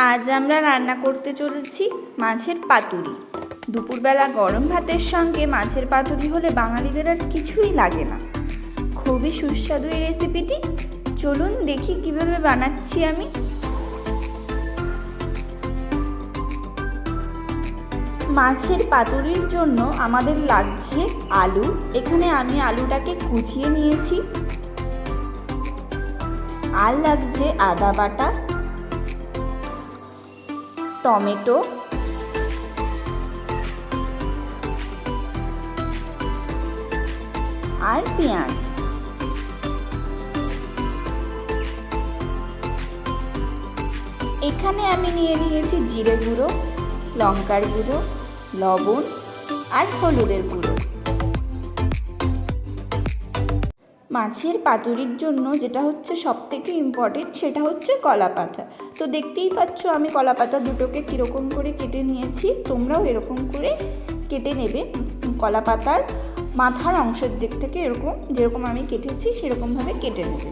আজ আমরা রান্না করতে চলেছি মাছের পাতুরি। দুপুরবেলা গরম ভাতের সঙ্গে মাছের পাতুরি হলে বাঙালিদের আর কিছুই লাগে না। খুবই সুস্বাদু এই রেসিপিটি। চলুন দেখি কিভাবে বানাচ্ছি আমি। মাছের পাতুরির জন্য আমাদের লাগছে আলু। এখানে আমি আলুটাকে কুচিয়ে নিয়েছি। আর লাগছে আদা বাটা, টমেটো, আর পেঁয়াজ। এখানে আমি নিয়ে নিয়েছি জিরে গুঁড়ো, লঙ্কার গুঁড়ো, লবণ আর হলুদের গুঁড়ো। মাছের পাতুরির জন্য যেটা হচ্ছে সবথেকে ইম্পর্টেন্ট সেটা হচ্ছে কলা পাতা। তো দেখতেই পাচ্ছ আমি কলা পাতা দুটোকে কীরকম করে কেটে নিয়েছি। তোমরাও এরকম করে কেটে নেবে। কলা পাতার মাথার অংশের দিক থেকে এরকম যেরকম আমি কেটেছি সেরকমভাবে কেটে নেবে।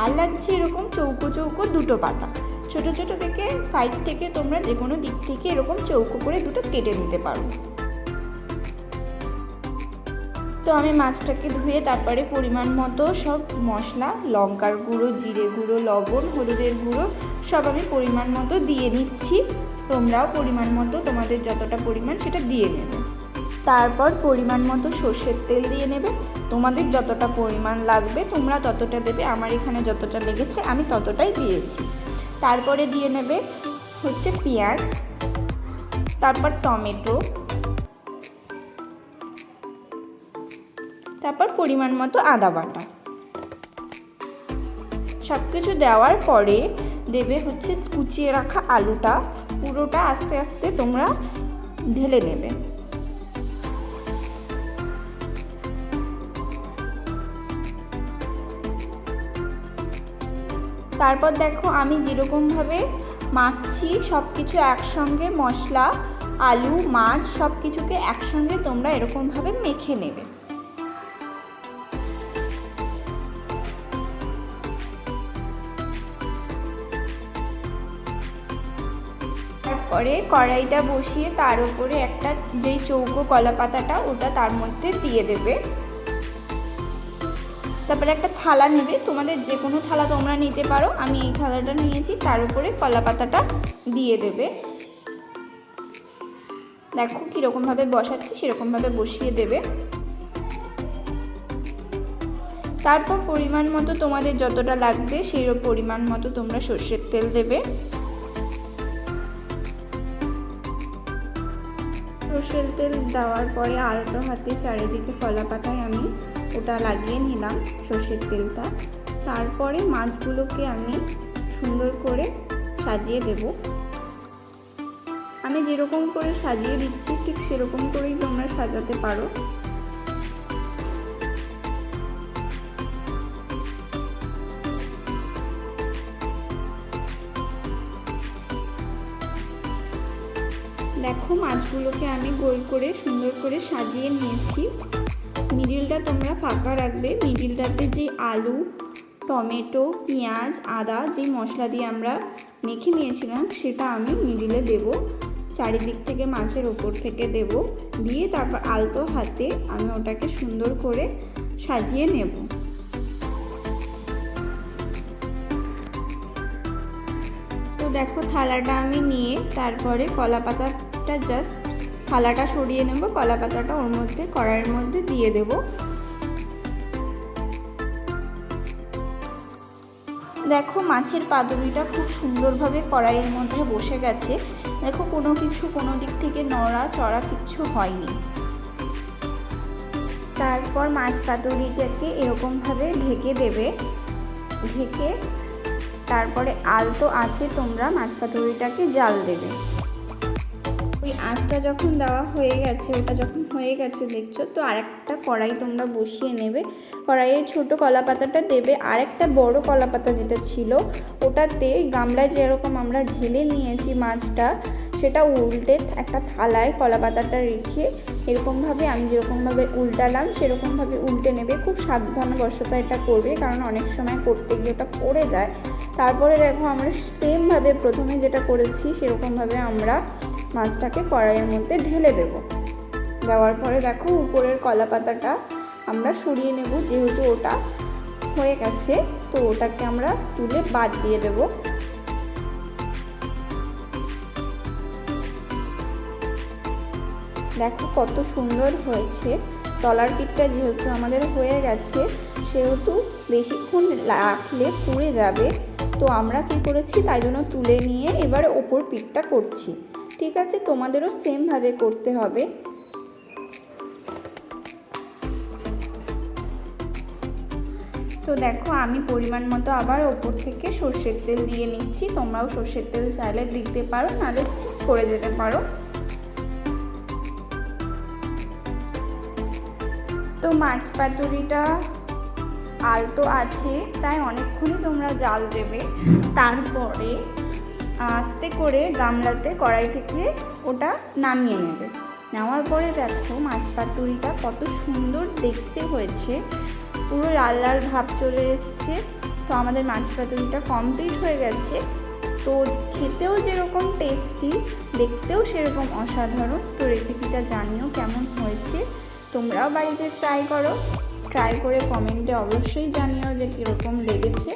আর লাগছে এরকম চৌকো চৌকো দুটো পাতা। ছোটো ছোটো থেকে সাইড থেকে তোমরা যে কোনো দিক থেকে এরকম চৌকো করে দুটো কেটে নিতে পারো। তো আমি মাছটাকে ধুয়ে তারপরে পরিমাণ মতো সব মশলা, লঙ্কার গুঁড়ো, জিরে গুঁড়ো, লবণ, হলুদের গুঁড়ো সব আমি পরিমাণ মতো দিয়ে নিচ্ছি। তোমরাও পরিমাণ মতো তোমাদের যতটা পরিমাণ সেটা দিয়ে নেবে। তারপর পরিমাণ মতো সর্ষের তেল দিয়ে নেবে। তোমাদের যতটা পরিমাণ লাগবে তোমরা ততটা দেবে। আমার এখানে যতটা লেগেছে আমি ততটাই দিয়েছি। তারপরে দিয়ে নেবে হচ্ছে পেঁয়াজ, তারপর টমেটো, তারপর পরিমাণ মতো আদা বাটা। সব কিছু দেওয়ার পরে দেবে হচ্ছে কুচিয়ে রাখা আলুটা। পুরোটা আস্তে আস্তে তোমরা ঢেলে নেবে। তারপর দেখো আমি যেরকমভাবে মাখছি সব কিছু একসঙ্গে, মশলা, আলু, মাছ সব কিছুকে একসঙ্গে তোমরা এরকমভাবে মেখে নেবে। তারপরে কড়াইটা বসিয়ে তার উপরে একটা যেই চৌকো কলা পাতাটা ওটা তার মধ্যে দিয়ে দেবে। তারপরে একটা থালা নেবে, তোমাদের যে কোনো থালা তোমরা নিতে পারো। আমি এই থালাটা নিয়েছি। তার উপরে কলা পাতাটা দিয়ে দেবে। দেখো কীরকমভাবে বসাচ্ছি সেরকমভাবে বসিয়ে দেবে। তারপর পরিমাণ মতো তোমাদের যতটা লাগবে সেই পরিমাণ মতো তোমরা সর্ষের তেল দেবে। সর্ষের তেল দেওয়ার পরে আলতো হাতে চারিদিকে কলা পাতায় আমি ওটা লাগিয়ে নিলাম সর্ষের তেলটা। তারপরে মাছগুলোকে আমি সুন্দর করে সাজিয়ে দেব। আমি যেরকম করে সাজিয়ে দিচ্ছি ঠিক সেরকম করেই তোমরা সাজাতে পারো। দেখো মাছগুলোকে আমি গোল করে সুন্দর করে সাজিয়ে নিয়েছি। মিডিলটা তোমরা ফাঁকা রাখবে। মিডিলটাতে যে আলু, টমেটো, পেঁয়াজ, আদা যে মশলা দিয়ে আমরা মেখে নিয়েছিলাম সেটা আমি মিডিলে দেব। চারিদিক থেকে মাছের ওপর থেকে দেব। দিয়ে তারপর আলতো হাতে আমি ওটাকে সুন্দর করে সাজিয়ে নেব। তো দেখো থালাটা আমি নিয়ে তারপরে কলা পাতাটা জাস্ট থালাটা সরিয়ে নেব। কলা পাতাটা ওর মধ্যে কড়াইয়ের মধ্যে দিয়ে দেব। দেখো মাছের পাতুরিটা খুব সুন্দরভাবে কড়াইয়ের মধ্যে বসে গেছে। দেখো কোনো দিক থেকে নড়া চড়া কিচ্ছু হয়নি। তারপর মাছ পাতুরিটাকে এরকমভাবে ঢেকে দেবে। ঢেকে তারপরে আলতো আঁচে তোমরা মাছ পাতুরিটাকে জাল দেবে। ওই আঁচটা যখন দেওয়া হয়ে গেছে, ওটা যখন হয়ে গেছে দেখছো, তো আরেকটা কড়াই তোমরা বসিয়ে নেবে। কড়াইয়ে ছোটো কলা পাতাটা দেবে। আরেকটা বড় কলা পাতা যেটা ছিল ওটাতে গামলায় যেরকম আমরা ঢেলে নিয়েছি মাছটা, সেটা উল্টে একটা থালায় কলা পাতাটা রেখে এরকমভাবে আমি যেরকমভাবে উল্টালাম সেরকমভাবে উল্টে নেবে। খুব সাবধানবশত এটা করবে, কারণ অনেক সময় করতে গিয়ে ওটা পড়ে যায়। তারপরে দেখো আমরা সেমভাবে প্রথমে যেটা করেছি সেরকমভাবে আমরা মাছটাকে কড়াইয়ের মধ্যে ঢেলে দেব। দেওয়ার পরে দেখো উপরের কলা পাতাটা আমরা সরিয়ে নেব, যেহেতু ওটা হয়ে গেছে তো ওটাকে আমরা তুলে বাদ দিয়ে দেব। দেখো কত সুন্দর হয়েছে। তলার পিঠটা যেহেতু আমাদের হয়ে গেছে সেহেতু বেশিক্ষণ রাখলে পুড়ে যাবে, তো আমরা কি করেছি তাই জন্য তুলে নিয়ে এবারে ওপর পিঠটা করছি। ঠিক আছে, তোমাদেরও সেমভাবে করতে হবে। তো দেখো আমি পরিমাণ মতো আবার ওপর থেকে সর্ষের তেল দিয়ে নিচ্ছি। তোমরাও সর্ষের তেল চাইলে দিতে পারো, নাহলে করে যেতে পারো। তো মাছ পাতুরিটা আলতো আছে, তাই অনেকক্ষণই তোমরা জাল দেবে। তারপরে আস্তে করে গামলাতে কড়াই থেকে ওটা নামিয়ে নেবে। নেওয়ার পরে দেখো মাছ পাতুরিটা কত সুন্দর দেখতে হয়েছে, পুরো লাল লাল ভাব চলে এসছে। তো আমাদের মাছ পাতুরিটা কমপ্লিট হয়ে গেছে। তো খেতেও যেরকম টেস্টি, দেখতেও সেরকম অসাধারণ। তো রেসিপিটা জানিও কেমন হয়েছে। তোমরাও বাড়িতে ট্রাই করো, ট্রাই করে কমেন্টে অবশ্যই জানিও যে কীরকম লেগেছে।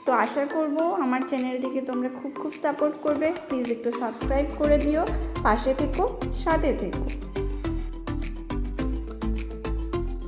তো আশা করব আমার চ্যানেলটিকে তোমরা খুব সাপোর্ট করবে। প্লিজ একটু সাবস্ক্রাইব করে দিও, পাশে থেকো, সাথে থেকো।